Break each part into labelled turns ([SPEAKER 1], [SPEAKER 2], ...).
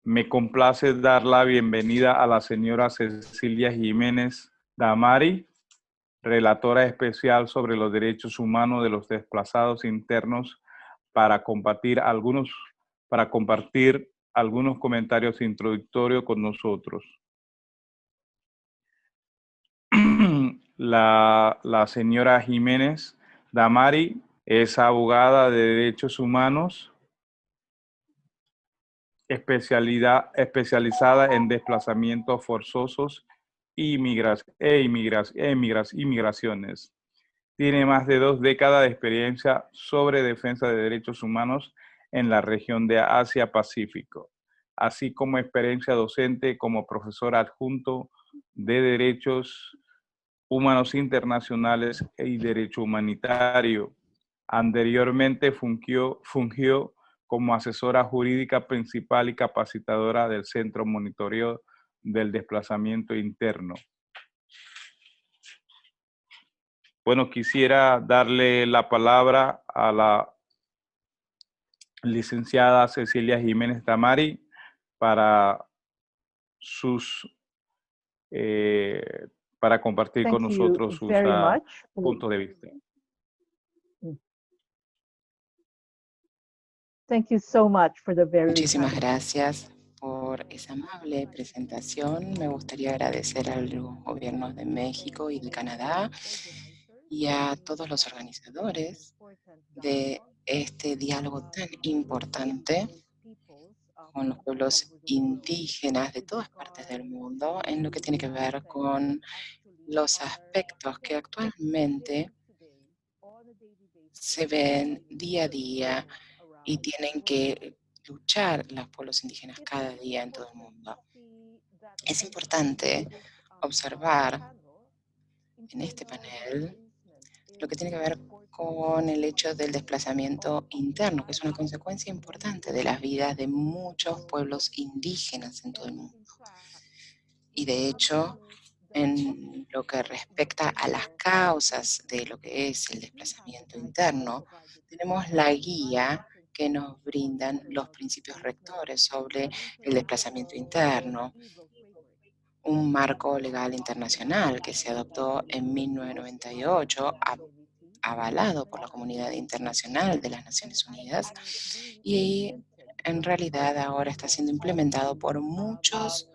[SPEAKER 1] Me complace dar la bienvenida a la señora Cecilia Jiménez Damari, relatora especial sobre los derechos humanos de los desplazados internos, para compartir algunos comentarios introductorios con nosotros. La señora Jiménez Damari es abogada de derechos humanos, especializada en desplazamientos forzosos e inmigraciones. Tiene más de 2 décadas de experiencia sobre defensa de derechos humanos en la región de Asia-Pacífico, así como experiencia docente como profesor adjunto de derechos humanos internacionales y derecho humanitario. Anteriormente fungió como asesora jurídica principal y capacitadora del Centro Monitoreo del Desplazamiento Interno. Bueno, quisiera darle la palabra a la licenciada Cecilia Jiménez Damari para para compartir con nosotros sus puntos de vista.
[SPEAKER 2] Muchísimas gracias por esa amable presentación. Me gustaría agradecer a los gobiernos de México y de Canadá y a todos los organizadores de este diálogo tan importante con los pueblos indígenas de todas partes del mundo en lo que tiene que ver con los aspectos que actualmente se ven día a día y tienen que luchar los pueblos indígenas cada día en todo el mundo. Es importante observar en este panel lo que tiene que ver con el hecho del desplazamiento interno, que es una consecuencia importante de las vidas de muchos pueblos indígenas en todo el mundo. Y de hecho, en lo que respecta a las causas de lo que es el desplazamiento interno, tenemos la guía que nos brindan los principios rectores sobre el desplazamiento interno, un marco legal internacional que se adoptó en 1998, avalado por la comunidad internacional de las Naciones Unidas, y en realidad ahora está siendo implementado por muchos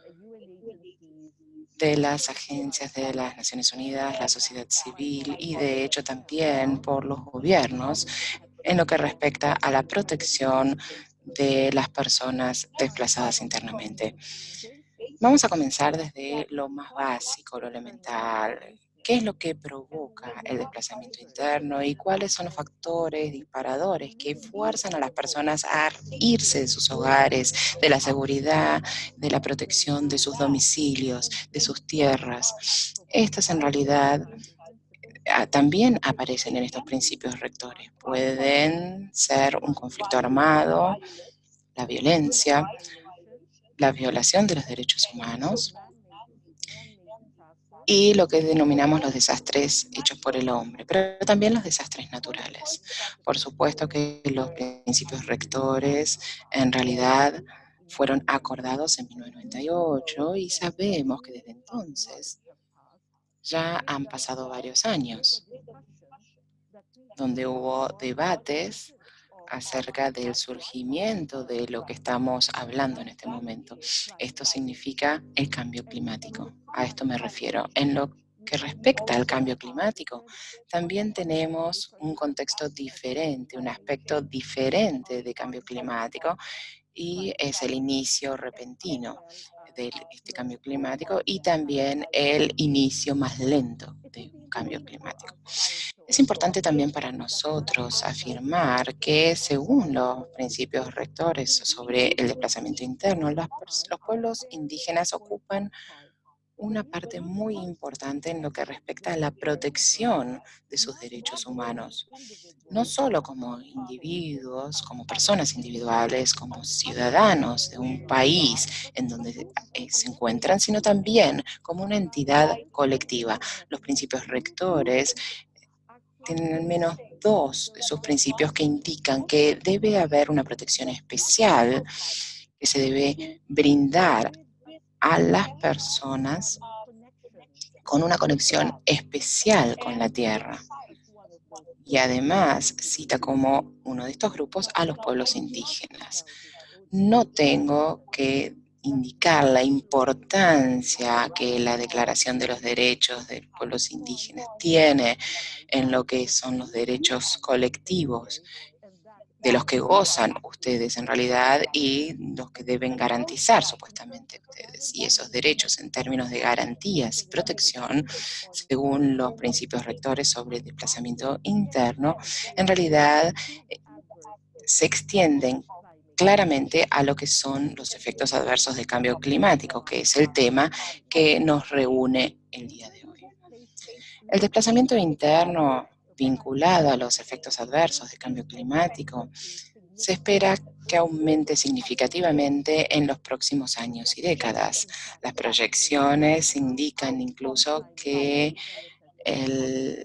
[SPEAKER 2] de las agencias de las Naciones Unidas, la sociedad civil y de hecho también por los gobiernos en lo que respecta a la protección de las personas desplazadas internamente. Vamos a comenzar desde lo más básico, lo elemental. ¿Qué es lo que provoca el desplazamiento interno y cuáles son los factores disparadores que fuerzan a las personas a irse de sus hogares, de la seguridad, de la protección de sus domicilios, de sus tierras? Estas en realidad también aparecen en estos principios rectores. Pueden ser un conflicto armado, la violencia, la violación de los derechos humanos y lo que denominamos los desastres hechos por el hombre, pero también los desastres naturales. Por supuesto que los principios rectores en realidad fueron acordados en 1998 y sabemos que desde entonces ya han pasado varios años, donde hubo debates acerca del surgimiento de lo que estamos hablando en este momento. Esto significa el cambio climático. A esto me refiero. En lo que respecta al cambio climático, también tenemos un contexto diferente, un aspecto diferente de cambio climático, y es el inicio repentino de este cambio climático y también el inicio más lento de un cambio climático. Es importante también para nosotros afirmar que según los principios rectores sobre el desplazamiento interno, los pueblos indígenas ocupan una parte muy importante en lo que respecta a la protección de sus derechos humanos, no solo como individuos, como personas individuales, como ciudadanos de un país en donde se encuentran, sino también como una entidad colectiva. Los principios rectores tienen al menos 2 de sus principios que indican que debe haber una protección especial que se debe brindar a las personas con una conexión especial con la tierra. Y además cita como uno de estos grupos a los pueblos indígenas. No tengo que indicar la importancia que la Declaración de los Derechos de los Pueblos Indígenas tiene en lo que son los derechos colectivos de los que gozan ustedes en realidad y los que deben garantizar supuestamente ustedes. Y esos derechos en términos de garantías y protección, según los principios rectores sobre desplazamiento interno, en realidad se extienden claramente a lo que son los efectos adversos del cambio climático, que es el tema que nos reúne el día de hoy. El desplazamiento interno vinculado a los efectos adversos del cambio climático se espera que aumente significativamente en los próximos años y décadas. Las proyecciones indican incluso que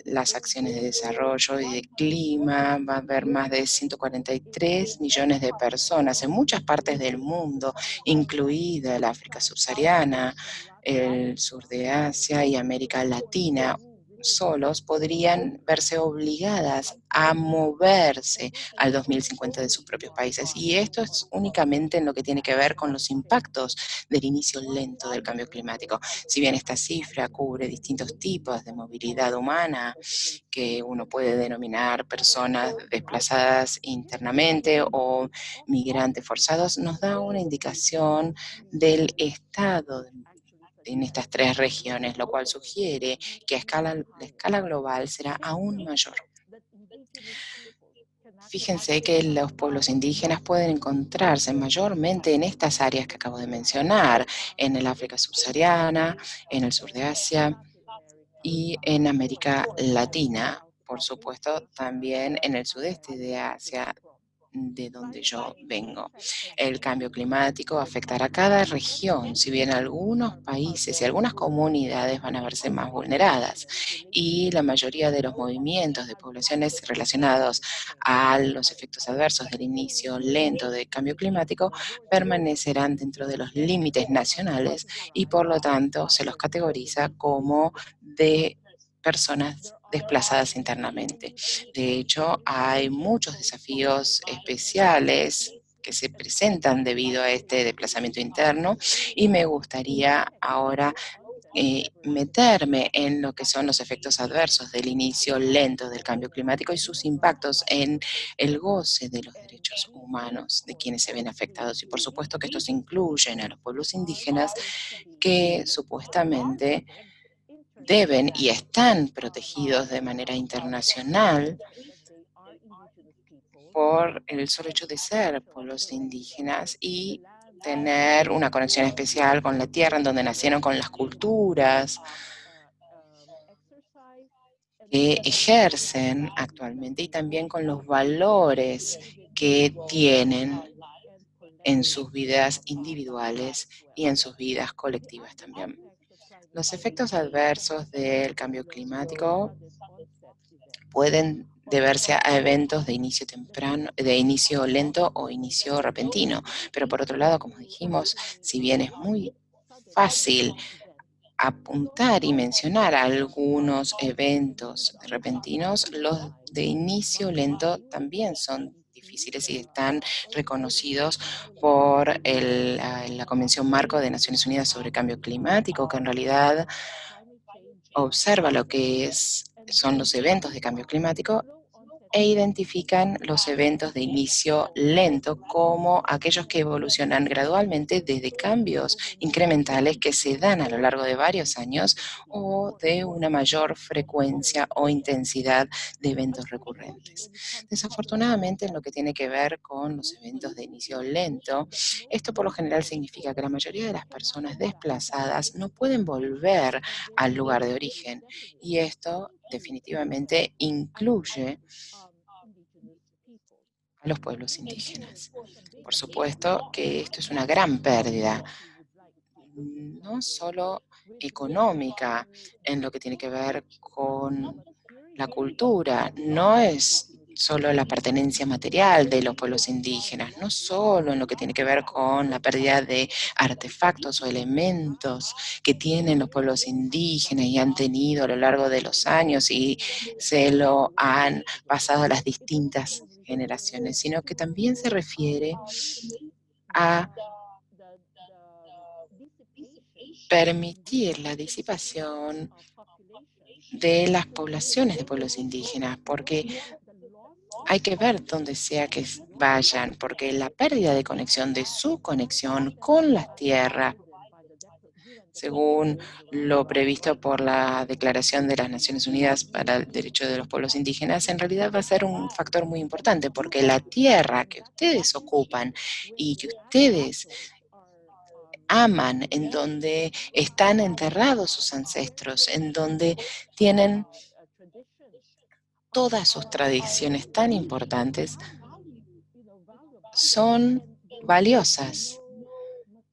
[SPEAKER 2] las acciones de desarrollo y de clima, va a haber más de 143 millones de personas en muchas partes del mundo, incluida el África subsahariana, el sur de Asia y América Latina, solos podrían verse obligadas a moverse al 2050 de sus propios países. Y esto es únicamente en lo que tiene que ver con los impactos del inicio lento del cambio climático. Si bien esta cifra cubre distintos tipos de movilidad humana, que uno puede denominar personas desplazadas internamente o migrantes forzados, nos da una indicación del estado en estas tres regiones, lo cual sugiere que la escala global será aún mayor. Fíjense que los pueblos indígenas pueden encontrarse mayormente en estas áreas que acabo de mencionar, en el África subsahariana, en el sur de Asia y en América Latina, por supuesto, también en el sudeste de Asia, de donde yo vengo. El cambio climático afectará a cada región, si bien algunos países y algunas comunidades van a verse más vulneradas y la mayoría de los movimientos de poblaciones relacionados a los efectos adversos del inicio lento del cambio climático permanecerán dentro de los límites nacionales y por lo tanto se los categoriza como de personas desplazadas internamente. De hecho, hay muchos desafíos especiales que se presentan debido a este desplazamiento interno y me gustaría ahora meterme en lo que son los efectos adversos del inicio lento del cambio climático y sus impactos en el goce de los derechos humanos de quienes se ven afectados. Y por supuesto que estos incluyen a los pueblos indígenas que supuestamente deben y están protegidos de manera internacional por el solo hecho de ser pueblos indígenas y tener una conexión especial con la tierra en donde nacieron, con las culturas que ejercen actualmente y también con los valores que tienen en sus vidas individuales y en sus vidas colectivas también. Los efectos adversos del cambio climático pueden deberse a eventos de inicio temprano, de inicio lento o inicio repentino. Pero por otro lado, como dijimos, si bien es muy fácil apuntar y mencionar algunos eventos repentinos, los de inicio lento también son difíciles y están reconocidos por la Convención Marco de Naciones Unidas sobre Cambio Climático, que en realidad observa lo que son los eventos de cambio climático e identifican los eventos de inicio lento como aquellos que evolucionan gradualmente desde cambios incrementales que se dan a lo largo de varios años o de una mayor frecuencia o intensidad de eventos recurrentes. Desafortunadamente, en lo que tiene que ver con los eventos de inicio lento, esto por lo general significa que la mayoría de las personas desplazadas no pueden volver al lugar de origen y esto definitivamente incluye a los pueblos indígenas. Por supuesto que esto es una gran pérdida, no solo económica en lo que tiene que ver con la cultura, no es solo la pertenencia material de los pueblos indígenas, no solo en lo que tiene que ver con la pérdida de artefactos o elementos que tienen los pueblos indígenas y han tenido a lo largo de los años y se lo han pasado a las distintas generaciones, sino que también se refiere a permitir la disipación de las poblaciones de pueblos indígenas, porque hay que ver dónde sea que vayan, porque la pérdida de conexión, de su conexión con la tierra, según lo previsto por la Declaración de las Naciones Unidas para el Derecho de los Pueblos Indígenas, en realidad va a ser un factor muy importante, porque la tierra que ustedes ocupan y que ustedes aman, en donde están enterrados sus ancestros, en donde tienen todas sus tradiciones tan importantes, son valiosas,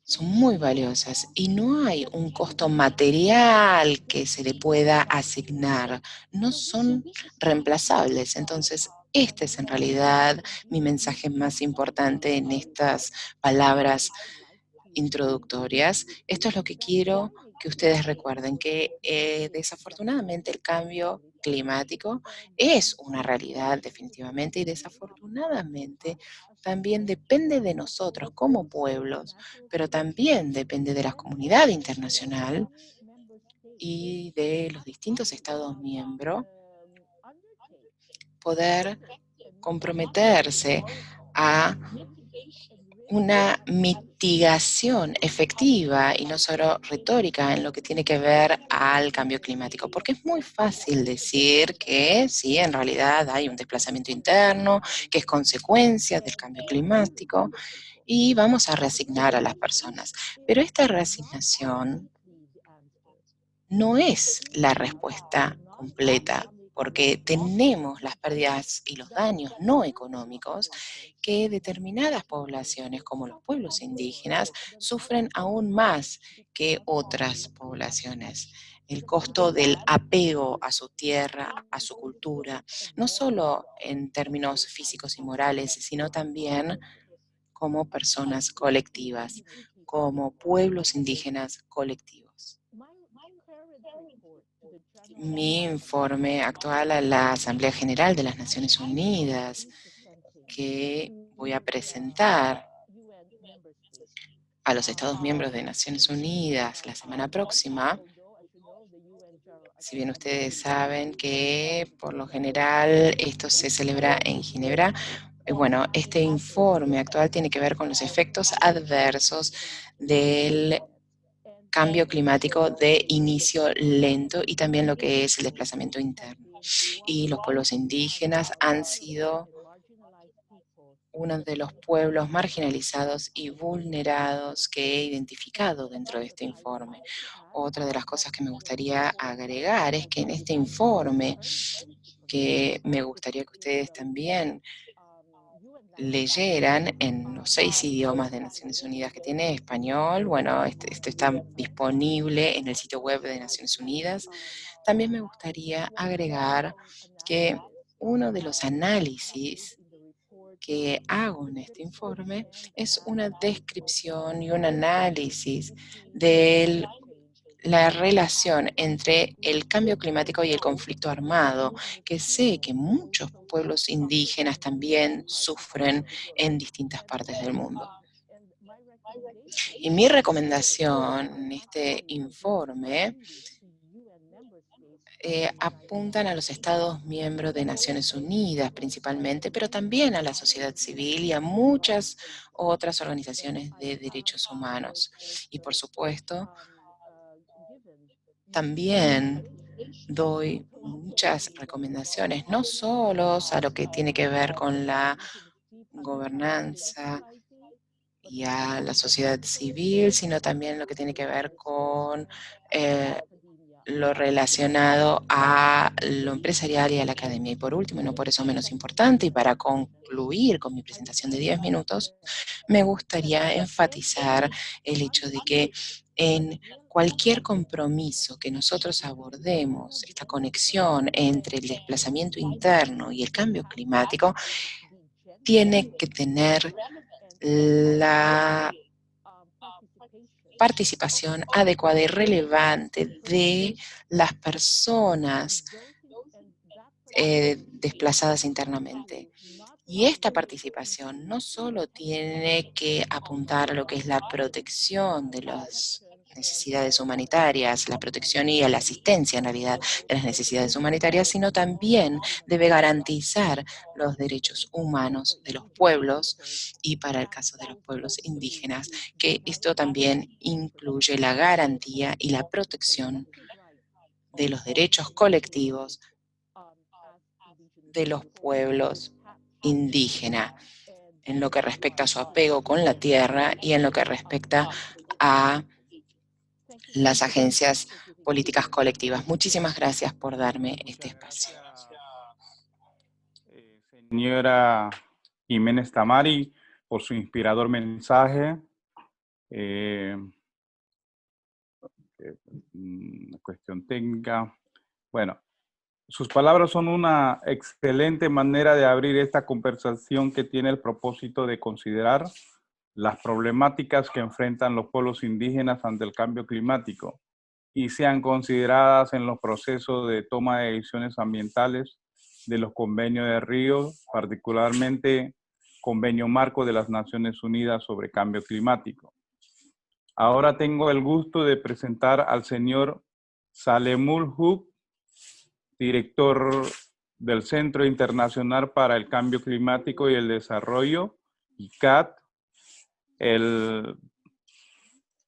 [SPEAKER 2] son muy valiosas y no hay un costo material que se le pueda asignar, no son reemplazables. Entonces, este es en realidad mi mensaje más importante en estas palabras introductorias. Esto es lo que quiero que ustedes recuerden, que desafortunadamente el cambio climático es una realidad definitivamente y desafortunadamente también depende de nosotros como pueblos, pero también depende de la comunidad internacional y de los distintos Estados miembros poder comprometerse a una mitigación efectiva y no solo retórica en lo que tiene que ver al cambio climático, porque es muy fácil decir que sí, en realidad hay un desplazamiento interno, que es consecuencia del cambio climático, y vamos a reasignar a las personas. Pero esta reasignación no es la respuesta completa, porque tenemos las pérdidas y los daños no económicos que determinadas poblaciones, como los pueblos indígenas, sufren aún más que otras poblaciones. El costo del apego a su tierra, a su cultura, no solo en términos físicos y morales, sino también como personas colectivas, como pueblos indígenas colectivos. Mi informe actual a la Asamblea General de las Naciones Unidas, que voy a presentar a los Estados miembros de Naciones Unidas la semana próxima, si bien ustedes saben que por lo general esto se celebra en Ginebra, bueno, este informe actual tiene que ver con los efectos adversos del cambio climático de inicio lento y también lo que es el desplazamiento interno. Y los pueblos indígenas han sido uno de los pueblos marginalizados y vulnerados que he identificado dentro de este informe. Otra de las cosas que me gustaría agregar es que en este informe, que me gustaría que ustedes también leyeran en los 6 idiomas de Naciones Unidas que tiene español, bueno, esto está disponible en el sitio web de Naciones Unidas. También me gustaría agregar que uno de los análisis que hago en este informe es una descripción y un análisis de la relación entre el cambio climático y el conflicto armado, que sé que muchos pueblos indígenas también sufren en distintas partes del mundo. Y mi recomendación en este informe apuntan a los Estados miembros de Naciones Unidas principalmente, pero también a la sociedad civil y a muchas otras organizaciones de derechos humanos. Y por supuesto, también doy muchas recomendaciones, no solo a lo que tiene que ver con la gobernanza y a la sociedad civil, sino también lo que tiene que ver con eh, lo relacionado a lo empresarial y a la academia. Y por último, y no por eso menos importante, y para concluir con mi presentación de 10 minutos, me gustaría enfatizar el hecho de que en cualquier compromiso que nosotros abordemos, esta conexión entre el desplazamiento interno y el cambio climático, tiene que tener la participación adecuada y relevante de las personas desplazadas internamente. Y esta participación no solo tiene que apuntar a lo que es la protección de las necesidades humanitarias, la protección y la asistencia en realidad de las necesidades humanitarias, sino también debe garantizar los derechos humanos de los pueblos y para el caso de los pueblos indígenas, que esto también incluye la garantía y la protección de los derechos colectivos de los pueblos indígenas en lo que respecta a su apego con la tierra y en lo que respecta a las agencias políticas colectivas. Muchísimas gracias por darme este
[SPEAKER 1] Muchas
[SPEAKER 2] espacio.
[SPEAKER 1] gracias, señora Jiménez Tamari, por su inspirador mensaje. Cuestión técnica. Bueno, sus palabras son una excelente manera de abrir esta conversación que tiene el propósito de considerar las problemáticas que enfrentan los pueblos indígenas ante el cambio climático y sean consideradas en los procesos de toma de decisiones ambientales de los convenios de Río, particularmente Convenio Marco de las Naciones Unidas sobre Cambio Climático. Ahora tengo el gusto de presentar al señor Salemul Huq, director del Centro Internacional para el Cambio Climático y el Desarrollo, ICAT. El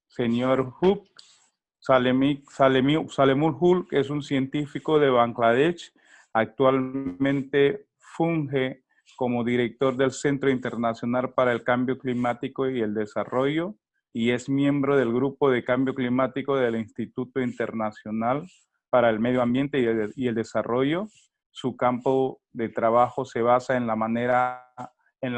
[SPEAKER 1] señor Huq, Salemul Huq, es un científico de Bangladesh. Actualmente funge como director del Centro Internacional para el Cambio Climático y el Desarrollo y es miembro del Grupo de Cambio Climático del Instituto Internacional para el Medio Ambiente y el Desarrollo. Su campo de trabajo se basa en la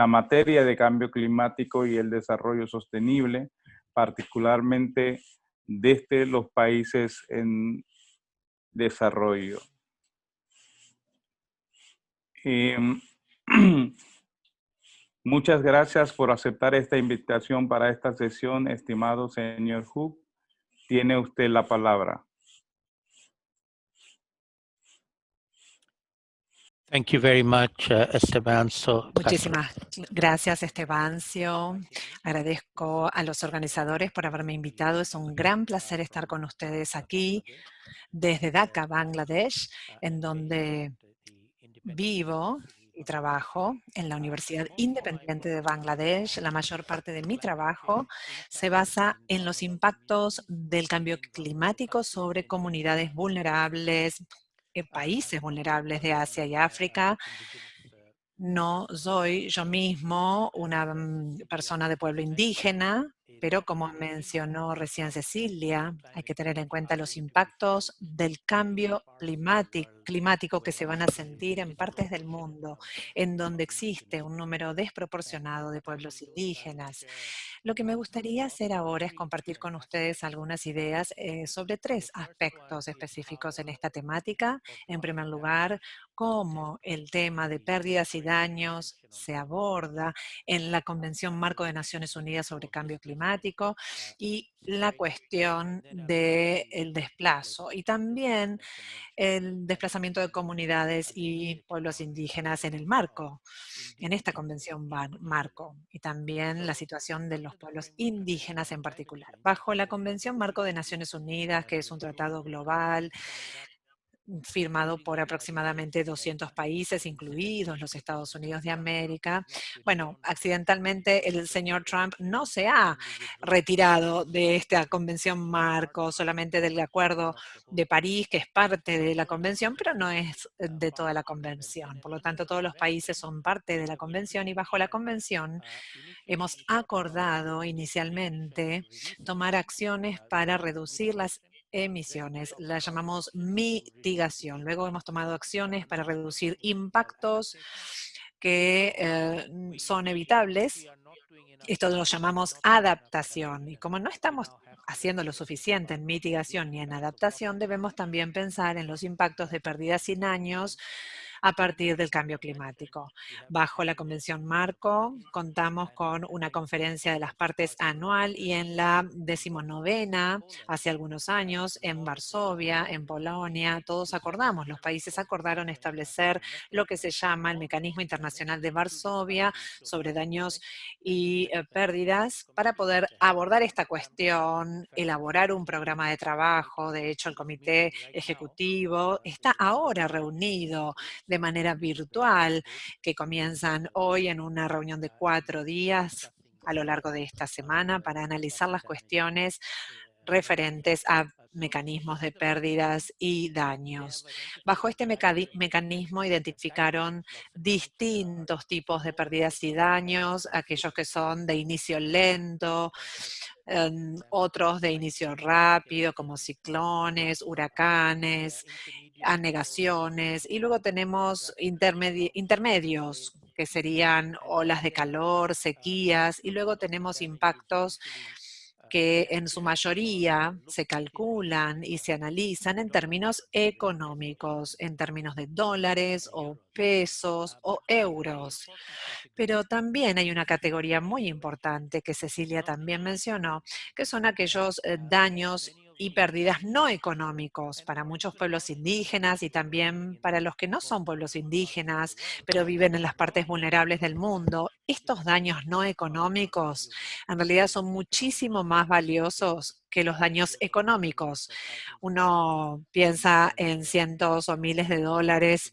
[SPEAKER 1] materia de cambio climático y el desarrollo sostenible, particularmente desde los países en desarrollo. Muchas gracias por aceptar esta invitación para esta sesión, estimado señor Huq. Tiene usted la palabra.
[SPEAKER 3] Thank you very much, Esteban.
[SPEAKER 4] Muchísimas gracias, Estebancio. Agradezco a los organizadores por haberme invitado. Es un gran placer estar con ustedes aquí desde Dhaka, Bangladesh, en donde vivo y trabajo en la Universidad Independiente de Bangladesh. La mayor parte de mi trabajo se basa en los impactos del cambio climático sobre comunidades vulnerables, países vulnerables de Asia y África. No soy yo mismo una persona de pueblo indígena, pero como mencionó recién Cecilia, hay que tener en cuenta los impactos del cambio climático que se van a sentir en partes del mundo en donde existe un número desproporcionado de pueblos indígenas. Lo que me gustaría hacer ahora es compartir con ustedes algunas ideas sobre tres aspectos específicos en esta temática. En primer lugar, cómo el tema de pérdidas y daños se aborda en la Convención Marco de Naciones Unidas sobre Cambio Climático y la cuestión del desplazo y también el desplazamiento de comunidades y pueblos indígenas en el marco, en esta Convención Marco, y también la situación de los pueblos indígenas en particular. Bajo la Convención Marco de Naciones Unidas, que es un tratado global firmado por aproximadamente 200 países, incluidos los Estados Unidos de América. Bueno, accidentalmente el señor Trump no se ha retirado de esta convención marco, solamente del Acuerdo de París, que es parte de la convención, pero no es de toda la convención. Por lo tanto, todos los países son parte de la convención y bajo la convención hemos acordado inicialmente tomar acciones para reducir las emisiones, las llamamos mitigación. Luego hemos tomado acciones para reducir impactos que son evitables Esto lo llamamos adaptación. Y como no estamos haciendo lo suficiente en mitigación ni en adaptación, debemos también pensar en los impactos de pérdidas sin daños a partir del cambio climático. Bajo la Convención Marco, contamos con una conferencia de las partes anual y en la 19ª, hace algunos años, en Varsovia, en Polonia, todos acordamos, los países acordaron establecer lo que se llama el Mecanismo Internacional de Varsovia sobre daños y pérdidas para poder abordar esta cuestión, elaborar un programa de trabajo. De hecho, el Comité Ejecutivo está ahora reunido de manera virtual, que comienzan hoy en una reunión de 4 días a lo largo de esta semana para analizar las cuestiones referentes a mecanismos de pérdidas y daños. Bajo este mecanismo identificaron distintos tipos de pérdidas y daños, aquellos que son de inicio lento, otros de inicio rápido, como ciclones, huracanes, anegaciones, y luego tenemos intermedios, que serían olas de calor, sequías, y luego tenemos impactos que en su mayoría se calculan y se analizan en términos económicos, en términos de dólares o pesos o euros. Pero también hay una categoría muy importante que Cecilia también mencionó, que son aquellos daños y pérdidas no económicos para muchos pueblos indígenas y también para los que no son pueblos indígenas, pero viven en las partes vulnerables del mundo. Estos daños no económicos en realidad son muchísimo más valiosos que los daños económicos. Uno piensa en cientos o miles de dólares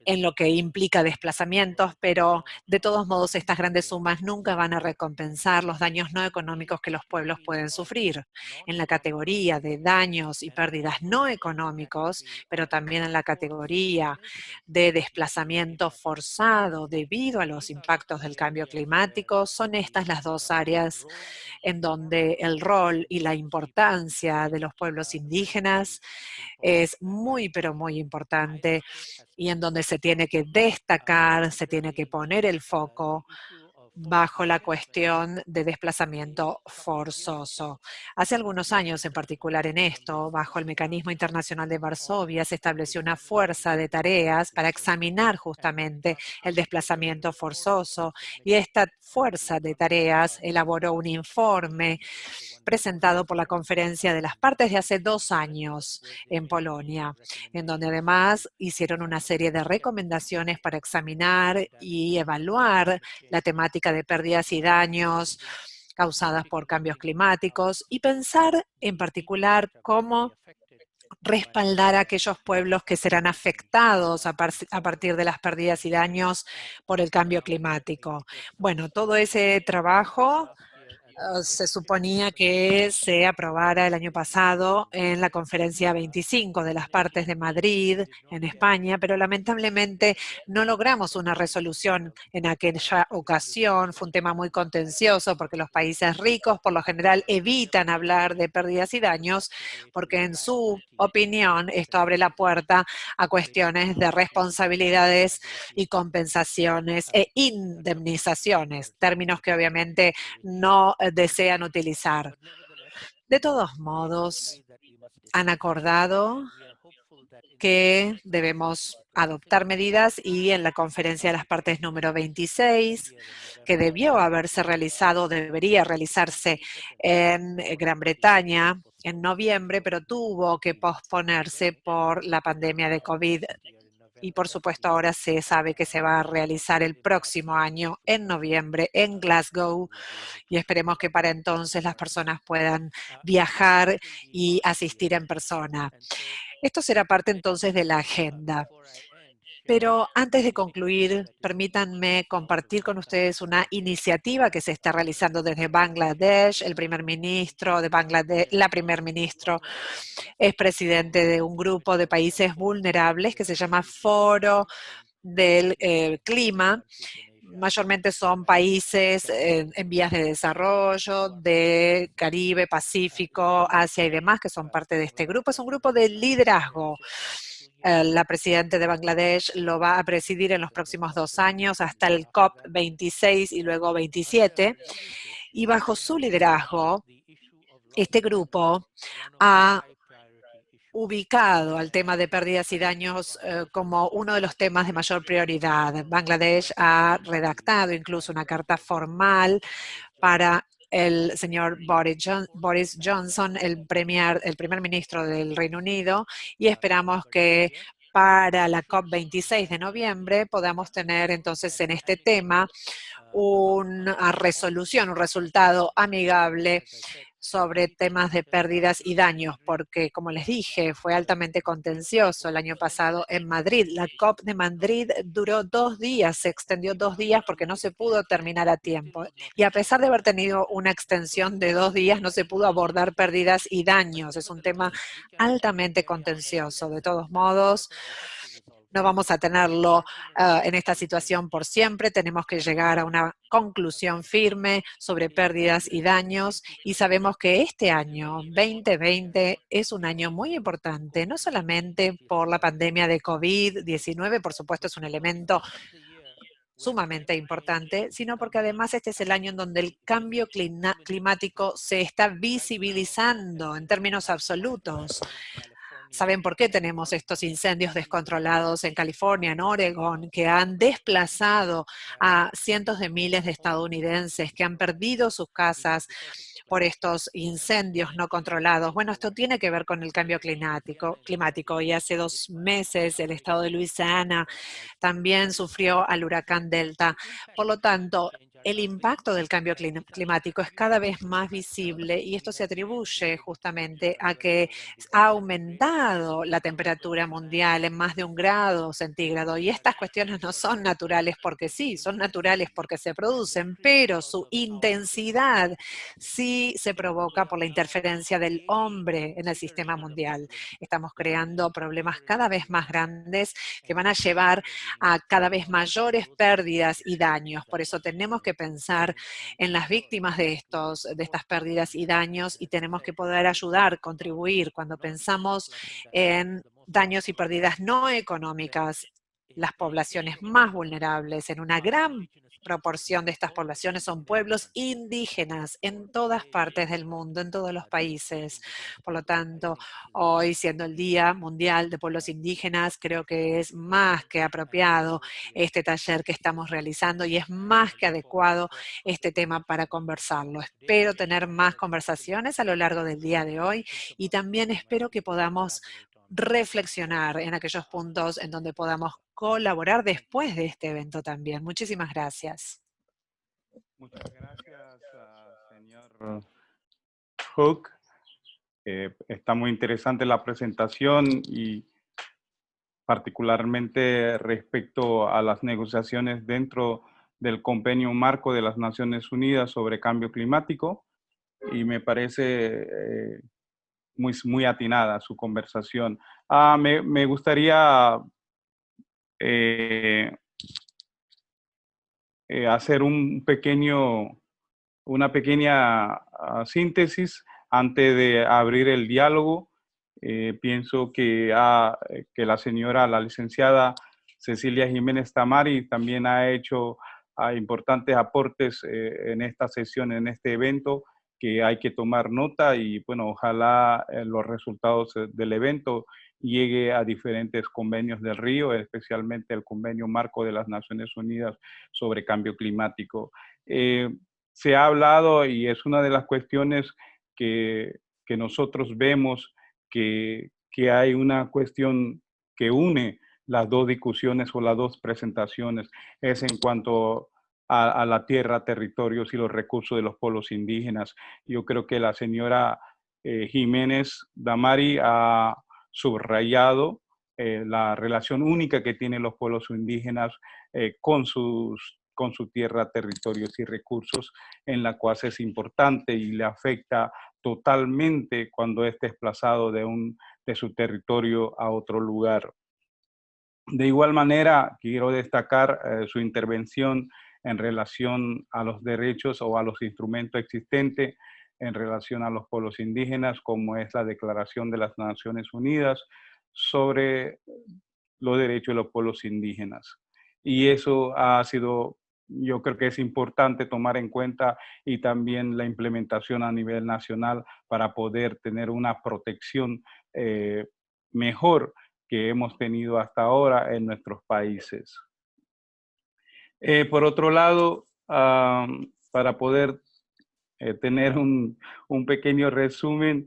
[SPEAKER 4] en lo que implica desplazamientos, pero de todos modos estas grandes sumas nunca van a recompensar los daños no económicos que los pueblos pueden sufrir. En la categoría de daños y pérdidas no económicos, pero también en la categoría de desplazamiento forzado debido a los impactos del cambio climático, son estas las dos áreas en donde el rol y la importancia de los pueblos indígenas es muy, pero muy importante y en donde se tiene que destacar, se tiene que poner el foco bajo la cuestión de desplazamiento forzoso. Hace algunos años, en particular en esto, bajo el Mecanismo Internacional de Varsovia, se estableció una fuerza de tareas para examinar justamente el desplazamiento forzoso y esta fuerza de tareas elaboró un informe presentado por la Conferencia de las Partes de hace 2 años en Polonia, en donde además hicieron una serie de recomendaciones para examinar y evaluar la temática de pérdidas y daños causadas por cambios climáticos y pensar en particular cómo respaldar a aquellos pueblos que serán afectados a partir de las pérdidas y daños por el cambio climático. Bueno, todo ese trabajo se suponía que se aprobara el año pasado en la conferencia 25 de las partes de Madrid, en España, pero lamentablemente no logramos una resolución en aquella ocasión. Fue un tema muy contencioso porque los países ricos por lo general evitan hablar de pérdidas y daños porque en su opinión esto abre la puerta a cuestiones de responsabilidades y compensaciones e indemnizaciones, términos que obviamente no desean utilizar. De todos modos, han acordado que debemos adoptar medidas y en la conferencia de las partes número 26, que debió haberse realizado, debería realizarse en Gran Bretaña en noviembre, pero tuvo que posponerse por la pandemia de COVID. Y por supuesto ahora se sabe que se va a realizar el próximo año en noviembre en Glasgow y esperemos que para entonces las personas puedan viajar y asistir en persona. Esto será parte entonces de la agenda. Pero antes de concluir, permítanme compartir con ustedes una iniciativa que se está realizando desde Bangladesh. El primer ministro de Bangladesh, la primer ministro es presidente de un grupo de países vulnerables que se llama Foro del Clima. Mayormente son países en vías de desarrollo, de Caribe, Pacífico, Asia y demás, que son parte de este grupo. Es un grupo de liderazgo la presidenta de Bangladesh lo va a presidir en los próximos 2 años hasta el COP26 y luego 27. Y bajo su liderazgo, este grupo ha ubicado al tema de pérdidas y daños como uno de los temas de mayor prioridad. Bangladesh ha redactado incluso una carta formal para el señor Boris Johnson, el primer ministro del Reino Unido, y esperamos que para la COP26 de noviembre podamos tener entonces en este tema una resolución, un resultado amigable sobre temas de pérdidas y daños, porque, como les dije, fue altamente contencioso el año pasado en Madrid. La COP de Madrid duró 2 días, se extendió 2 días porque no se pudo terminar a tiempo. Y a pesar de haber tenido una extensión de 2 días, no se pudo abordar pérdidas y daños. Es un tema altamente contencioso. De todos modos, no vamos a tenerlo en esta situación por siempre. Tenemos que llegar a una conclusión firme sobre pérdidas y daños y sabemos que este año 2020 es un año muy importante, no solamente por la pandemia de COVID-19, por supuesto es un elemento sumamente importante, sino porque además este es el año en donde el cambio climático se está visibilizando en términos absolutos. ¿Saben por qué tenemos estos incendios descontrolados en California, en Oregon, que han desplazado a cientos de miles de estadounidenses que han perdido sus casas por estos incendios no controlados? Bueno, esto tiene que ver con el cambio climático y hace 2 meses el estado de Luisiana también sufrió al huracán Delta. Por lo tanto, el impacto del cambio climático es cada vez más visible y esto se atribuye justamente a que ha aumentado la temperatura mundial en más de 1 grado centígrado. Y estas cuestiones no son naturales porque sí, son naturales porque se producen, pero su intensidad sí se provoca por la interferencia del hombre en el sistema mundial. Estamos creando problemas cada vez más grandes que van a llevar a cada vez mayores pérdidas y daños. Por eso tenemos que pensar en las víctimas de estas pérdidas y daños y tenemos que poder ayudar, contribuir. Cuando pensamos en daños y pérdidas no económicas, las poblaciones más vulnerables en una gran proporción de estas poblaciones son pueblos indígenas en todas partes del mundo, en todos los países. Por lo tanto, hoy, siendo el Día Mundial de Pueblos Indígenas, creo que es más que apropiado este taller que estamos realizando y es más que adecuado este tema para conversarlo. Espero tener más conversaciones a lo largo del día de hoy y también espero que podamos reflexionar en aquellos puntos en donde podamos colaborar después de este evento también. Muchísimas gracias.
[SPEAKER 1] Muchas gracias, señor Hook. Está muy interesante la presentación y particularmente respecto a las negociaciones dentro del convenio marco de las Naciones Unidas sobre cambio climático, y me parece muy atinada su conversación. Me gustaría hacer una pequeña síntesis antes de abrir el diálogo. Pienso que la señora, la licenciada Cecilia Jiménez Tamari, también ha hecho importantes aportes en esta sesión, en este evento, que hay que tomar nota y, bueno, ojalá los resultados del evento llegue a diferentes convenios del Río, especialmente el convenio marco de las Naciones Unidas sobre cambio climático. Se ha hablado, y es una de las cuestiones que nosotros vemos, que hay una cuestión que une las dos discusiones o las dos presentaciones, es en cuanto a la tierra, territorios y los recursos de los pueblos indígenas. Yo creo que la señora Jiménez Tamari ha subrayado la relación única que tienen los pueblos indígenas con su tierra, territorios y recursos, en la cual es importante y le afecta totalmente cuando es desplazado de su territorio a otro lugar. De igual manera, quiero destacar su intervención en relación a los derechos o a los instrumentos existentes en relación a los pueblos indígenas, como es la Declaración de las Naciones Unidas, sobre los derechos de los pueblos indígenas. Y eso ha sido, yo creo que es importante tomar en cuenta, y también la implementación a nivel nacional para poder tener una protección mejor que hemos tenido hasta ahora en nuestros países. Por otro lado, para poder tener un pequeño resumen,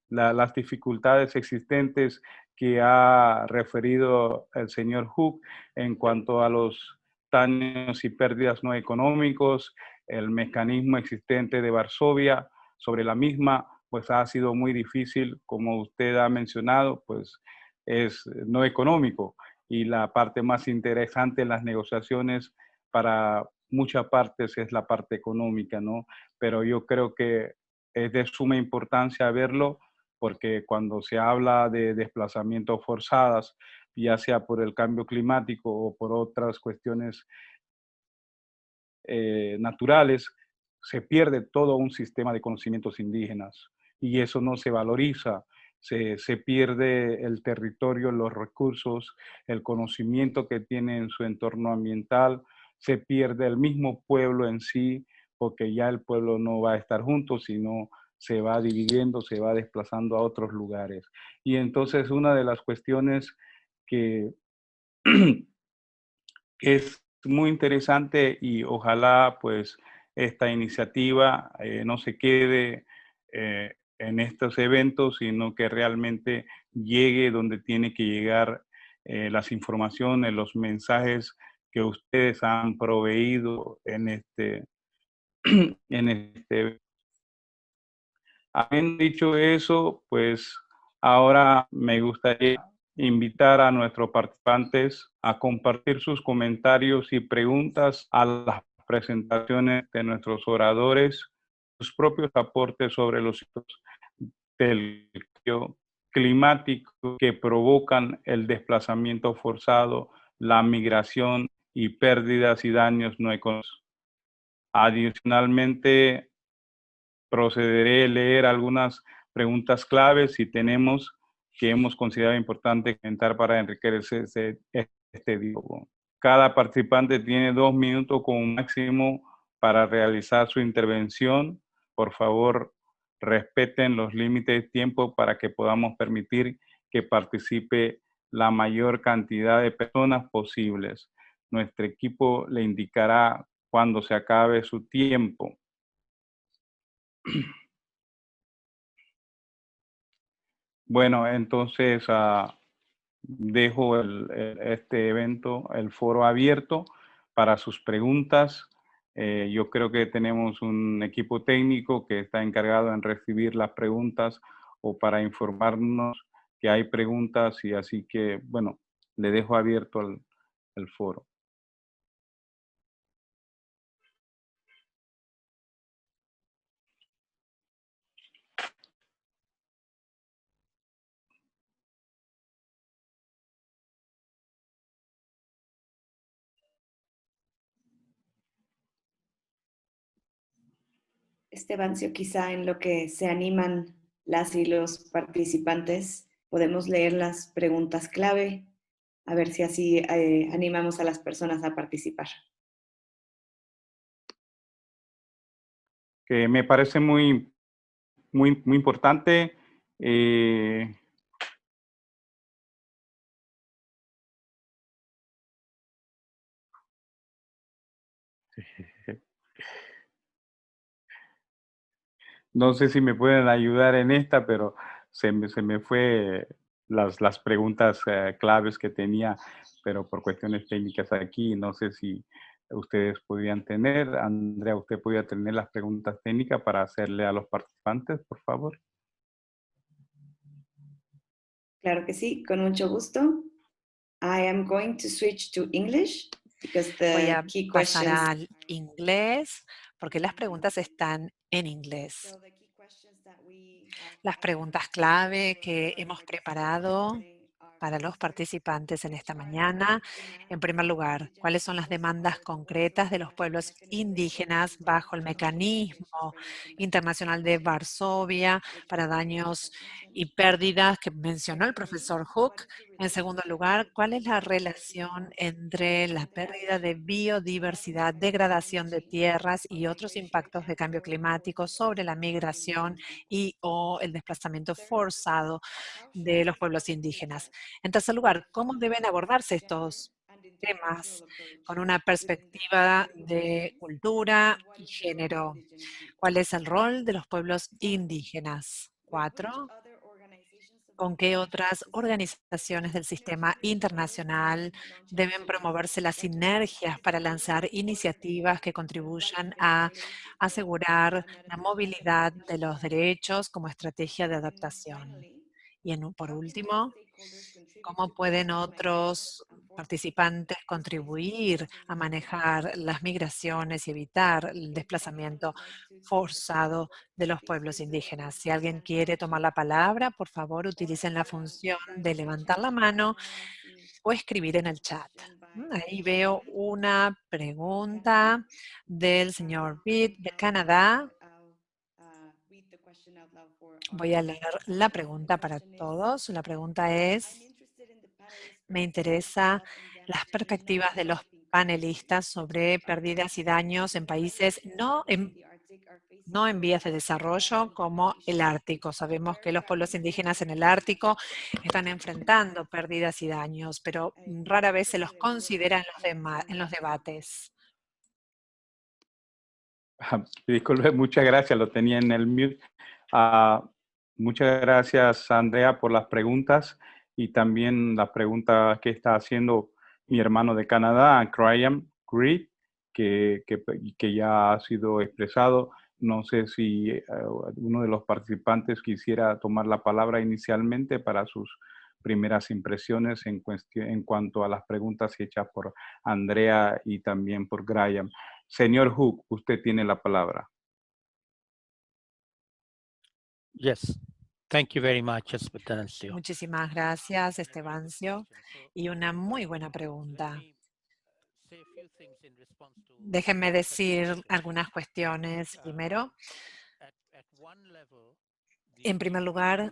[SPEAKER 1] las dificultades existentes que ha referido el señor Hook en cuanto a los daños y pérdidas no económicos, el mecanismo existente de Varsovia sobre la misma, pues ha sido muy difícil, como usted ha mencionado, pues es no económico. Y la parte más interesante en las negociaciones para muchas partes es la parte económica, ¿no? Pero yo creo que es de suma importancia verlo, porque cuando se habla de desplazamientos forzadas, ya sea por el cambio climático o por otras cuestiones naturales, se pierde todo un sistema de conocimientos indígenas y eso no se valoriza. Se pierde el territorio, los recursos, el conocimiento que tiene en su entorno ambiental, se pierde el mismo pueblo en sí, porque ya el pueblo no va a estar junto, sino se va dividiendo, se va desplazando a otros lugares. Y entonces una de las cuestiones que es muy interesante, y ojalá pues esta iniciativa no se quede en estos eventos, sino que realmente llegue donde tiene que llegar las informaciones, los mensajes que ustedes han proveído en en este. Habiendo dicho eso, pues ahora me gustaría invitar a nuestros participantes a compartir sus comentarios y preguntas a las presentaciones de nuestros oradores, sus propios aportes sobre los hechos del cambio climático que provocan el desplazamiento forzado, la migración y pérdidas y daños no económicos. Adicionalmente, procederé a leer algunas preguntas claves si tenemos, que hemos considerado importante comentar para enriquecer este diálogo. Cada participante tiene 2 minutos como máximo para realizar su intervención. Por favor, respeten los límites de tiempo para que podamos permitir que participe la mayor cantidad de personas posibles. Nuestro equipo le indicará cuando se acabe su tiempo. Bueno, entonces dejo este evento, el foro abierto para sus preguntas. Yo creo que tenemos un equipo técnico que está encargado en recibir las preguntas o para informarnos que hay preguntas, y así que, bueno, le dejo abierto el foro.
[SPEAKER 5] Estebancio, quizá en lo que se animan las y los participantes, podemos leer las preguntas clave, a ver si así animamos a las personas a participar.
[SPEAKER 1] Que me parece muy importante. No sé si me pueden ayudar en esta, pero se me fue las preguntas claves que tenía, pero por cuestiones técnicas aquí, no sé si ustedes podían tener. Andrea, ¿usted podía tener las preguntas técnicas para hacerle a los participantes, por favor?
[SPEAKER 5] Claro que sí, con mucho gusto. I am going to switch to English because
[SPEAKER 4] Voy
[SPEAKER 5] the
[SPEAKER 4] a
[SPEAKER 5] key
[SPEAKER 4] pasar
[SPEAKER 5] questions.
[SPEAKER 4] al inglés porque las preguntas están en inglés. Las preguntas clave que hemos preparado para los participantes en esta mañana. En primer lugar, ¿cuáles son las demandas concretas de los pueblos indígenas bajo el mecanismo internacional de Varsovia para daños y pérdidas que mencionó el profesor Hook? En segundo lugar, ¿cuál es la relación entre la pérdida de biodiversidad, degradación de tierras y otros impactos de cambio climático sobre la migración y o el desplazamiento forzado de los pueblos indígenas? En tercer lugar, ¿cómo deben abordarse estos temas con una perspectiva de cultura y género? ¿Cuál es el rol de los pueblos indígenas? 4. ¿Con qué otras organizaciones del sistema internacional deben promoverse las sinergias para lanzar iniciativas que contribuyan a asegurar la movilidad de los derechos como estrategia de adaptación? Y por último, ¿cómo pueden otros participantes contribuir a manejar las migraciones y evitar el desplazamiento forzado de los pueblos indígenas? Si alguien quiere tomar la palabra, por favor, utilicen la función de levantar la mano o escribir en el chat. Ahí veo una pregunta del señor Reed de Canadá. Voy a leer la pregunta para todos. La pregunta es: me interesa las perspectivas de los panelistas sobre pérdidas y daños en países no en vías de desarrollo como el Ártico. Sabemos que los pueblos indígenas en el Ártico están enfrentando pérdidas y daños, pero rara vez se los considera en los debates.
[SPEAKER 1] Disculpe, muchas gracias, lo tenía en el mute. Muchas gracias, Andrea, por las preguntas y también las preguntas que está haciendo mi hermano de Canadá, Graham Greed, que ya ha sido expresado. No sé si uno de los participantes quisiera tomar la palabra inicialmente para sus primeras impresiones en cuanto a las preguntas hechas por Andrea y también por Graham. Señor Hook, usted tiene la palabra.
[SPEAKER 3] Yes. Thank you very much, Estebancio.
[SPEAKER 4] Muchísimas gracias, Estebancio. Y una muy buena pregunta. Déjenme decir algunas cuestiones primero. En primer lugar,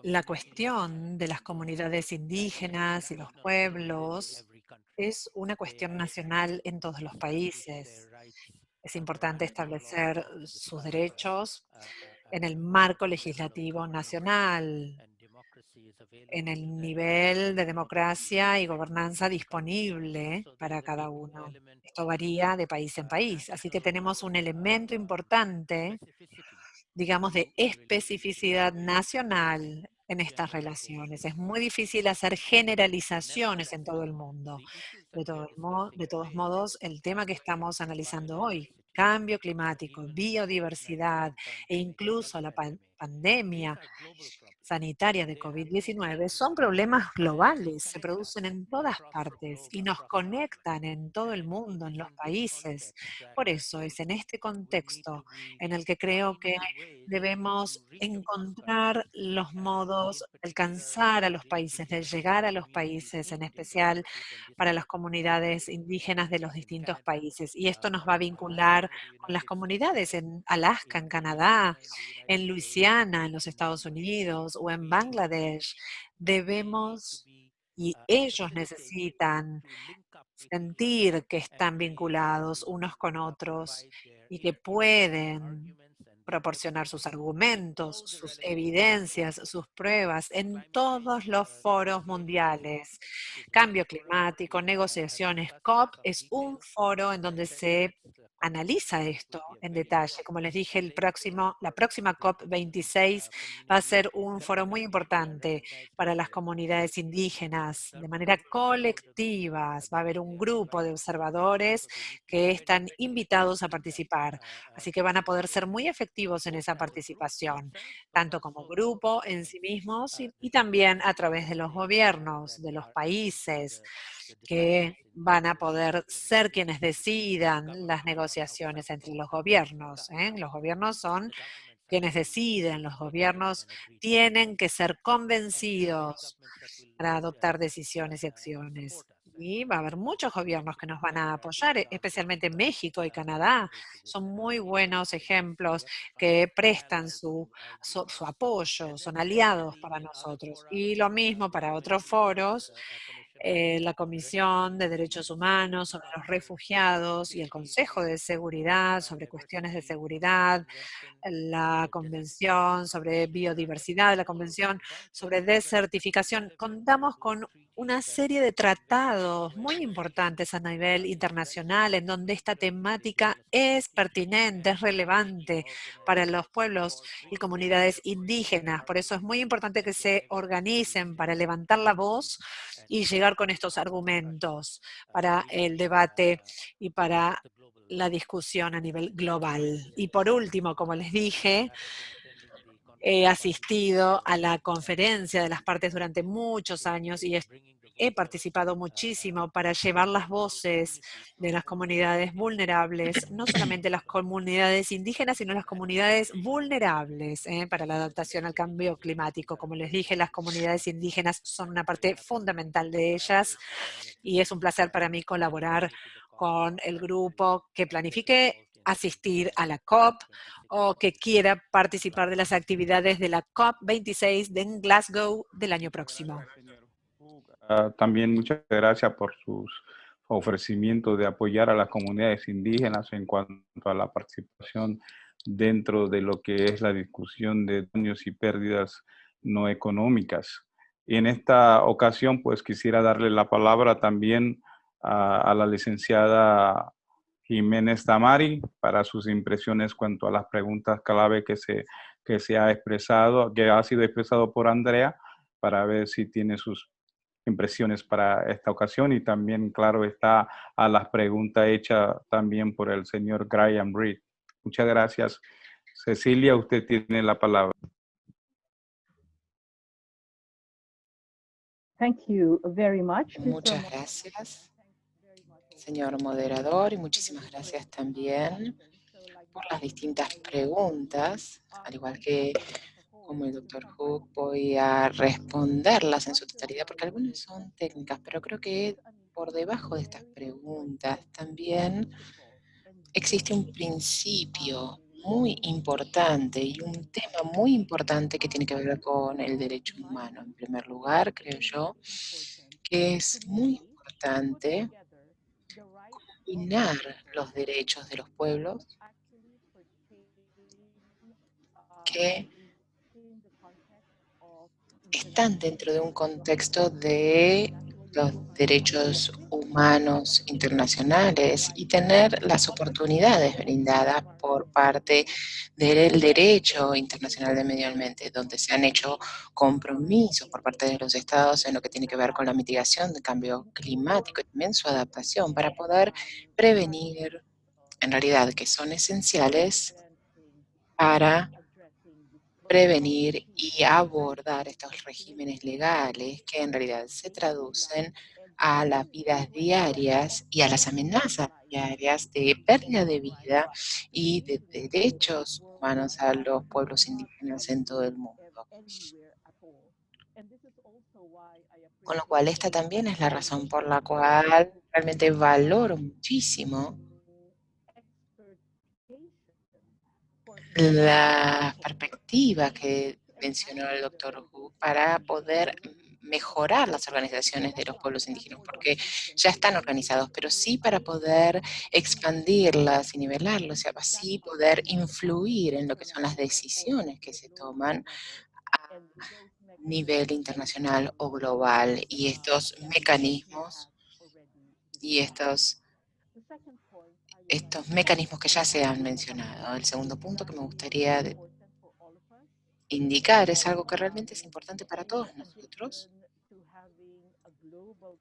[SPEAKER 4] la cuestión de las comunidades indígenas y los pueblos es una cuestión nacional en todos los países. Es importante establecer sus derechos en el marco legislativo nacional, en el nivel de democracia y gobernanza disponible para cada uno. Esto varía de país en país, así que tenemos un elemento importante, digamos, de especificidad nacional en estas relaciones. Es muy difícil hacer generalizaciones en todo el mundo. De todos modos, el tema que estamos analizando hoy, cambio climático, biodiversidad e incluso la pandemia sanitaria de COVID-19 son problemas globales, se producen en todas partes y nos conectan en todo el mundo, en los países. Por eso es en este contexto en el que creo que debemos encontrar los modos de alcanzar a los países, de llegar a los países, en especial para las comunidades indígenas de los distintos países. Y esto nos va a vincular con las comunidades en Alaska, en Canadá, en Luisiana, en los Estados Unidos o en Bangladesh. Debemos y ellos necesitan sentir que están vinculados unos con otros y que pueden proporcionar sus argumentos, sus evidencias, sus pruebas en todos los foros mundiales. Cambio climático, negociaciones, COP es un foro en donde se analiza esto en detalle. Como les dije, la próxima COP26 va a ser un foro muy importante para las comunidades indígenas de manera colectiva. Va a haber un grupo de observadores que están invitados a participar. Así que van a poder ser muy efectivos en esa participación, tanto como grupo en sí mismos y también a través de los gobiernos, de los países, que van a poder ser quienes decidan las negociaciones entre los gobiernos. Los gobiernos son quienes deciden, los gobiernos, tienen que ser convencidos para adoptar decisiones y acciones. Y va a haber muchos gobiernos que nos van a apoyar, especialmente México y Canadá. Son muy buenos ejemplos que prestan su apoyo, son aliados para nosotros. Y lo mismo para otros foros, la Comisión de Derechos Humanos sobre los Refugiados y el Consejo de Seguridad sobre cuestiones de seguridad, la Convención sobre Biodiversidad, la Convención sobre Desertificación. Contamos con una serie de tratados muy importantes a nivel internacional en donde esta temática es pertinente, es relevante para los pueblos y comunidades indígenas. Por eso es muy importante que se organicen para levantar la voz y llegar con estos argumentos para el debate y para la discusión a nivel global. Y por último, como les dije, he asistido a la conferencia de las partes durante muchos años y he participado muchísimo para llevar las voces de las comunidades vulnerables, no solamente las comunidades indígenas, sino las comunidades vulnerables para la adaptación al cambio climático. Como les dije, las comunidades indígenas son una parte fundamental de ellas y es un placer para mí colaborar con el grupo que planifique asistir a la COP o que quiera participar de las actividades de la COP26 de en Glasgow del año próximo.
[SPEAKER 1] También muchas gracias por sus ofrecimientos de apoyar a las comunidades indígenas en cuanto a la participación dentro de lo que es la discusión de daños y pérdidas no económicas. Y en esta ocasión, pues quisiera darle la palabra también a la licenciada Jiménez Tamari para sus impresiones cuanto a las preguntas clave que se ha expresado, que ha sido expresado por Andrea, para ver si tiene sus impresiones para esta ocasión y también, claro, está a las preguntas hechas también por el señor Graham Reed. Muchas gracias. Cecilia, usted tiene la palabra.
[SPEAKER 6] Thank you very much,
[SPEAKER 2] Muchas gracias, señor moderador, y muchísimas gracias también por las distintas preguntas, al igual que como el doctor Hook voy a responderlas en su totalidad, porque algunas son técnicas, pero creo que por debajo de estas preguntas también existe un principio muy importante y un tema muy importante que tiene que ver con el derecho humano. En primer lugar, creo yo que es muy importante combinar los derechos de los pueblos que están dentro de un contexto de los derechos humanos internacionales y tener las oportunidades brindadas por parte del derecho internacional de medio ambiente, donde se han hecho compromisos por parte de los estados en lo que tiene que ver con la mitigación del cambio climático y también su adaptación para poder prevenir, en realidad, que son esenciales para prevenir y abordar estos regímenes legales que en realidad se traducen a las vidas diarias y a las amenazas diarias de pérdida de vida y de derechos humanos a los pueblos indígenas en todo el mundo. Con lo cual, esta también es la razón por la cual realmente valoro muchísimo la perspectiva que mencionó el doctor Hu para poder mejorar las organizaciones de los pueblos indígenas, porque ya están organizados, pero sí para poder expandirlas y nivelarlas, y así poder influir en lo que son las decisiones que se toman a nivel internacional o global, y estos mecanismos y estos mecanismos que ya se han mencionado. El segundo punto que me gustaría indicar es algo que realmente es importante para todos nosotros,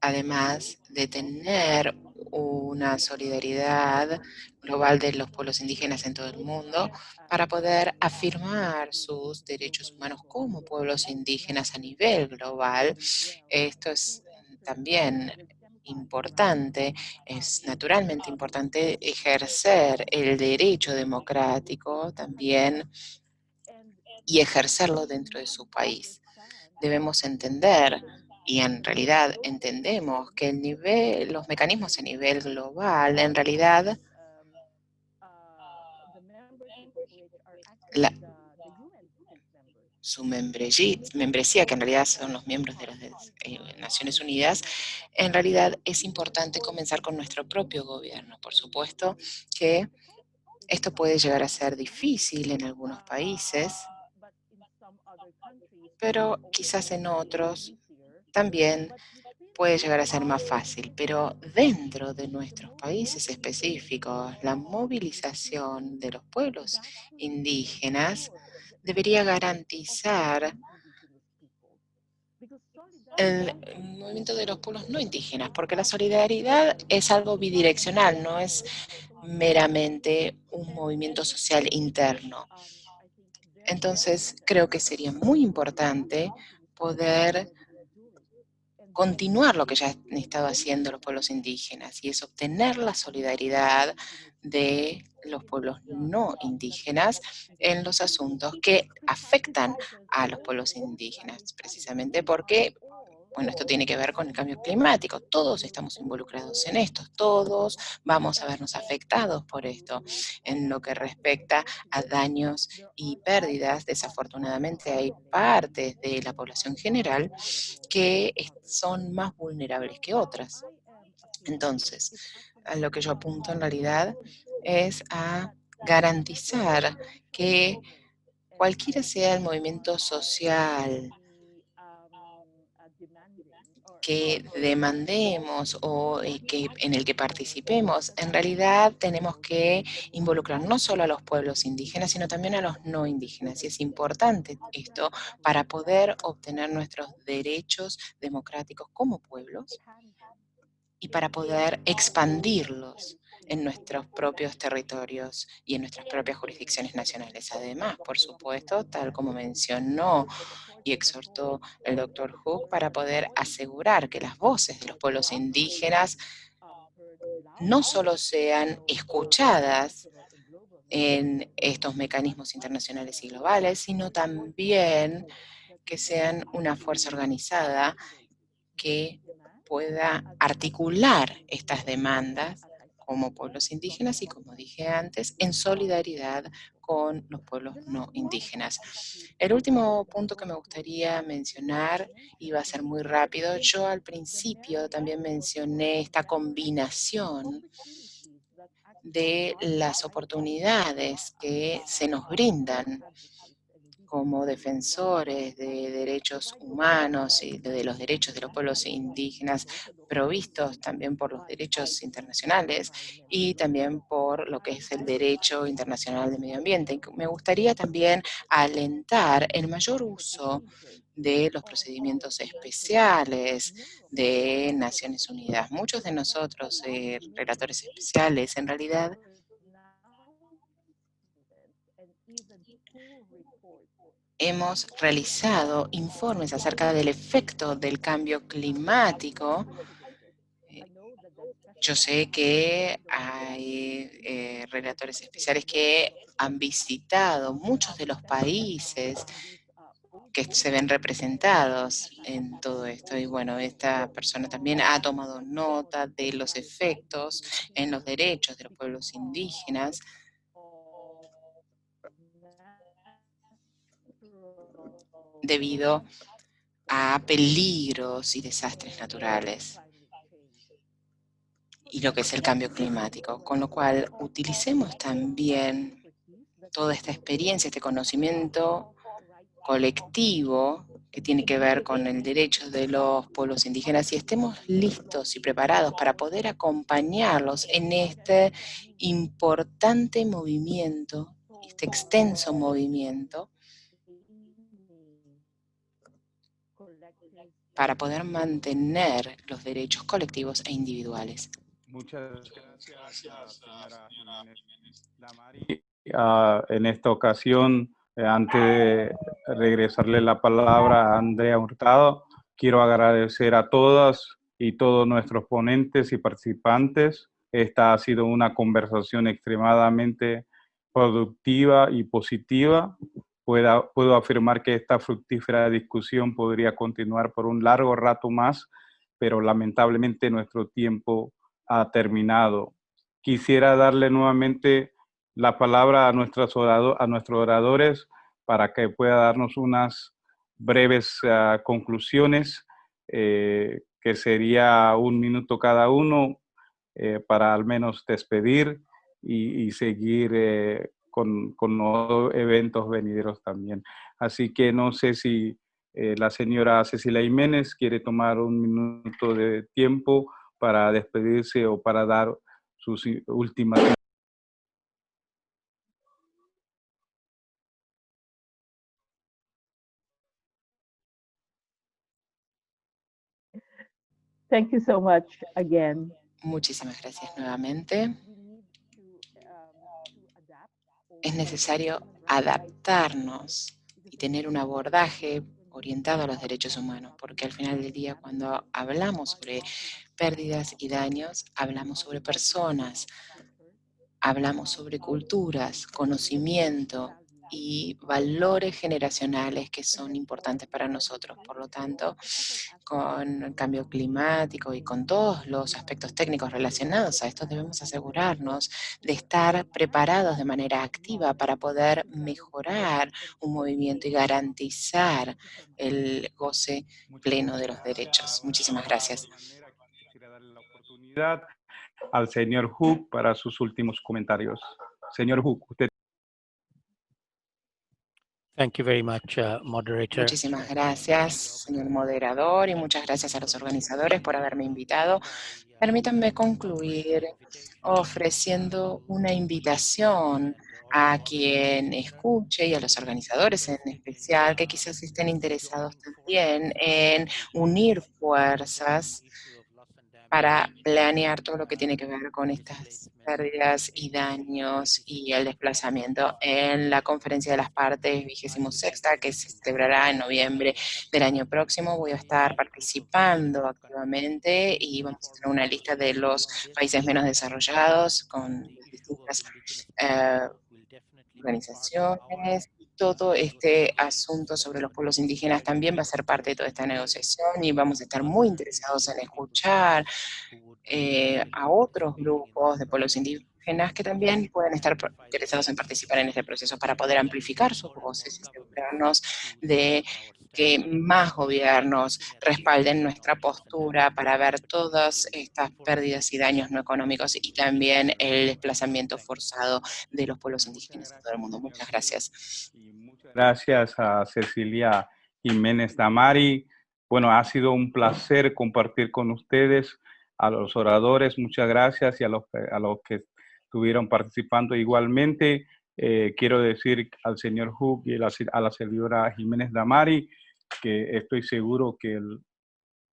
[SPEAKER 2] además de tener una solidaridad global de los pueblos indígenas en todo el mundo para poder afirmar sus derechos humanos como pueblos indígenas a nivel global. Esto es también importante, es naturalmente importante ejercer el derecho democrático también y ejercerlo dentro de su país. Debemos entender, y en realidad entendemos, que los mecanismos a nivel global, en realidad, su membresía, que en realidad son los miembros de las Naciones Unidas, en realidad es importante comenzar con nuestro propio gobierno. Por supuesto que esto puede llegar a ser difícil en algunos países, pero quizás en otros también puede llegar a ser más fácil. Pero dentro de nuestros países específicos, la movilización de los pueblos indígenas debería garantizar el movimiento de los pueblos no indígenas, porque la solidaridad es algo bidireccional, no es meramente un movimiento social interno. Entonces, creo que sería muy importante poder continuar lo que ya han estado haciendo los pueblos indígenas, y es obtener la solidaridad de los pueblos no indígenas en los asuntos que afectan a los pueblos indígenas, precisamente porque, bueno, esto tiene que ver con el cambio climático. Todos estamos involucrados en esto, todos vamos a vernos afectados por esto. En lo que respecta a daños y pérdidas, desafortunadamente hay partes de la población general que son más vulnerables que otras. Entonces, a lo que yo apunto en realidad es a garantizar que cualquiera sea el movimiento social que demandemos o en el que participemos, en realidad tenemos que involucrar no solo a los pueblos indígenas, sino también a los no indígenas. Y es importante esto para poder obtener nuestros derechos democráticos como pueblos y para poder expandirlos en nuestros propios territorios y en nuestras propias jurisdicciones nacionales. Además, por supuesto, tal como mencionó y exhortó el Dr. Hook, para poder asegurar que las voces de los pueblos indígenas no solo sean escuchadas en estos mecanismos internacionales y globales, sino también que sean una fuerza organizada que pueda articular estas demandas como pueblos indígenas y, como dije antes, en solidaridad con los pueblos no indígenas. El último punto que me gustaría mencionar, y va a ser muy rápido, yo al principio también mencioné esta combinación de las oportunidades que se nos brindan como defensores de derechos humanos y de los derechos de los pueblos indígenas, provistos también por los derechos internacionales y también por lo que es el derecho internacional de medio ambiente. Me gustaría también alentar el mayor uso de los procedimientos especiales de Naciones Unidas. Muchos de nosotros, relatores especiales, en realidad hemos realizado informes acerca del efecto del cambio climático. Yo sé que hay relatores especiales que han visitado muchos de los países que se ven representados en todo esto. Y bueno, esta persona también ha tomado nota de los efectos en los derechos de los pueblos indígenas debido a peligros y desastres naturales y lo que es el cambio climático, con lo cual utilicemos también toda esta experiencia, este conocimiento colectivo que tiene que ver con el derecho de los pueblos indígenas y estemos listos y preparados para poder acompañarlos en este importante movimiento, este extenso movimiento, para poder mantener los derechos colectivos e individuales.
[SPEAKER 1] Muchas gracias, señora Jiménez Damari. En esta ocasión, antes de regresarle la palabra a Andrea Hurtado, quiero agradecer a todas y todos nuestros ponentes y participantes. Esta ha sido una conversación extremadamente productiva y positiva. puedo afirmar que esta fructífera discusión podría continuar por un largo rato más, pero lamentablemente nuestro tiempo ha terminado. Quisiera darle nuevamente la palabra a nuestros oradores para que pueda darnos unas breves conclusiones, que sería 1 minuto cada uno, para al menos despedir y seguir con los eventos venideros también. Así que no sé si la señora Cecilia Jiménez quiere tomar 1 minuto de tiempo para despedirse o para dar sus últimas.
[SPEAKER 6] Thank you so much again.
[SPEAKER 2] Muchísimas gracias nuevamente. Es necesario adaptarnos y tener un abordaje orientado a los derechos humanos, porque al final del día, cuando hablamos sobre pérdidas y daños, hablamos sobre personas, hablamos sobre culturas, conocimiento y valores generacionales que son importantes para nosotros. Por lo tanto, con el cambio climático y con todos los aspectos técnicos relacionados a esto, debemos asegurarnos de estar preparados de manera activa para poder mejorar un movimiento y garantizar el goce pleno de los derechos. Muchísimas gracias.
[SPEAKER 1] Quisiera darle la oportunidad al señor Hook para sus últimos comentarios. Señor Hook, usted.
[SPEAKER 3] Thank you very much, moderator.
[SPEAKER 2] Muchísimas gracias, señor moderador, y muchas gracias a los organizadores por haberme invitado. Permítanme concluir ofreciendo una invitación a quien escuche y a los organizadores en especial, que quizás estén interesados también en unir fuerzas para planear todo lo que tiene que ver con estas pérdidas y daños y el desplazamiento en la Conferencia de las Partes 26ª, que se celebrará en noviembre del año próximo. Voy a estar participando activamente y vamos a tener una lista de los países menos desarrollados con distintas organizaciones. Todo este asunto sobre los pueblos indígenas también va a ser parte de toda esta negociación y vamos a estar muy interesados en escuchar a otros grupos de pueblos indígenas que también pueden estar interesados en participar en este proceso para poder amplificar sus voces y asegurarnos de que más gobiernos respalden nuestra postura para ver todas estas pérdidas y daños no económicos y también el desplazamiento forzado de los pueblos indígenas en todo el mundo. Muchas gracias.
[SPEAKER 1] Y muchas gracias a Cecilia Jiménez Damari. Bueno, ha sido un placer compartir con ustedes, a los oradores, muchas gracias, y a los que estuvieron participando igualmente. Quiero decir al señor Hook y a la señora Jiménez Damari que estoy seguro que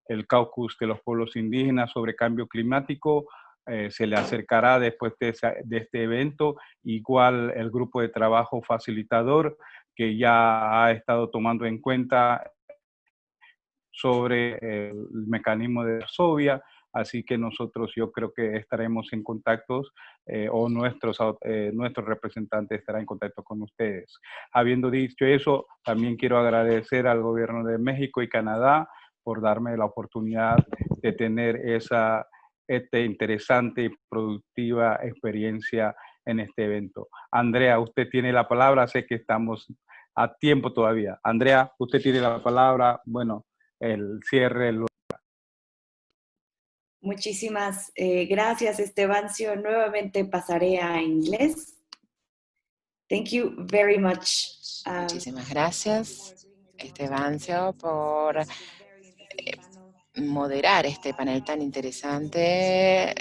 [SPEAKER 1] el caucus de los pueblos indígenas sobre cambio climático se le acercará después de este evento. Igual el grupo de trabajo facilitador, que ya ha estado tomando en cuenta sobre el mecanismo de Varsovia. Así que nosotros, yo creo que estaremos en contacto, o nuestros representantes estarán en contacto con ustedes. Habiendo dicho eso, también quiero agradecer al gobierno de México y Canadá por darme la oportunidad de tener esta interesante y productiva experiencia en este evento. Andrea, usted tiene la palabra, sé que estamos a tiempo todavía. Andrea, usted tiene la palabra, bueno, el cierre.
[SPEAKER 5] Muchísimas gracias, Estebancio. Nuevamente pasaré a inglés. Thank you very much.
[SPEAKER 2] Muchísimas gracias, Estebancio, por moderar este panel tan interesante.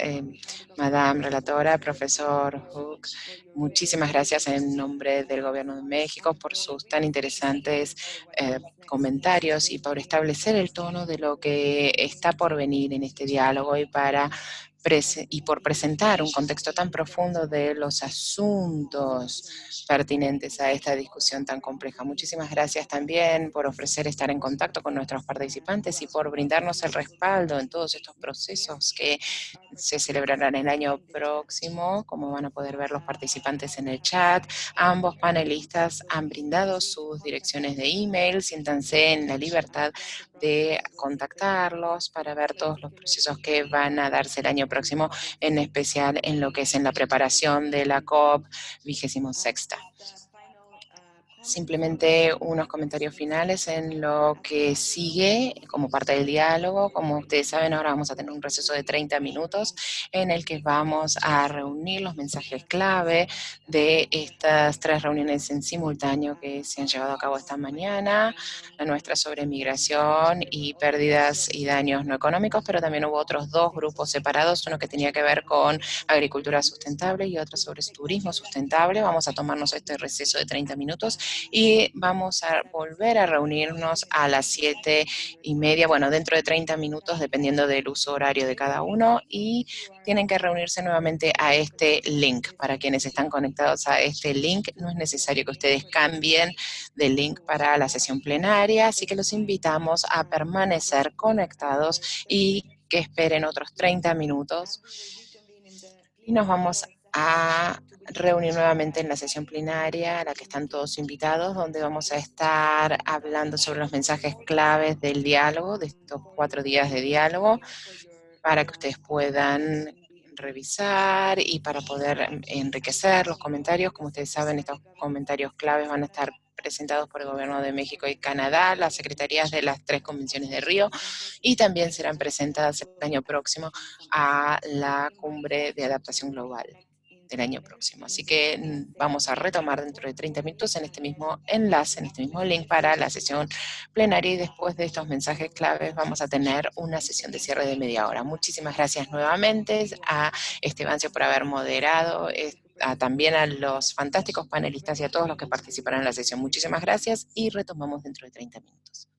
[SPEAKER 2] Madame Relatora, profesor Hook, muchísimas gracias en nombre del Gobierno de México por sus tan interesantes comentarios y por establecer el tono de lo que está por venir en este diálogo y para por presentar un contexto tan profundo de los asuntos pertinentes a esta discusión tan compleja. Muchísimas gracias también por ofrecer estar en contacto con nuestros participantes y por brindarnos el respaldo en todos estos procesos que se celebrarán el año próximo. Como van a poder ver los participantes en el chat, ambos panelistas han brindado sus direcciones de email. Siéntanse en la libertad de contactarlos para ver todos los procesos que van a darse el año próximo, en especial en lo que es en la preparación de la COP 26. Simplemente unos comentarios finales en lo que sigue como parte del diálogo. Como ustedes saben, ahora vamos a tener un receso de 30 minutos en el que vamos a reunir los mensajes clave de estas 3 reuniones en simultáneo que se han llevado a cabo esta mañana. La nuestra sobre migración y pérdidas y daños no económicos, pero también hubo otros 2 grupos separados, uno que tenía que ver con agricultura sustentable y otro sobre turismo sustentable. Vamos a tomarnos este receso de 30 minutos y vamos a volver a reunirnos a las 7:30, bueno, dentro de 30 minutos, dependiendo del uso horario de cada uno, y tienen que reunirse nuevamente a este link. Para quienes están conectados a este link, no es necesario que ustedes cambien de link para la sesión plenaria, así que los invitamos a permanecer conectados y que esperen otros 30 minutos. Y nos vamos a reunir nuevamente en la sesión plenaria a la que están todos invitados, donde vamos a estar hablando sobre los mensajes claves del diálogo, de estos 4 días de diálogo, para que ustedes puedan revisar y para poder enriquecer los comentarios. Como ustedes saben, estos comentarios claves van a estar presentados por el Gobierno de México y Canadá, las secretarías de las 3 convenciones de Río, y también serán presentadas el año próximo a la Cumbre de Adaptación Global del año próximo. Así que vamos a retomar dentro de 30 minutos en este mismo enlace, en este mismo link para la sesión plenaria, y después de estos mensajes claves vamos a tener una sesión de cierre de media hora. Muchísimas gracias nuevamente a Estebancio por haber moderado, también a los fantásticos panelistas y a todos los que participaron en la sesión. Muchísimas gracias y retomamos dentro de 30 minutos.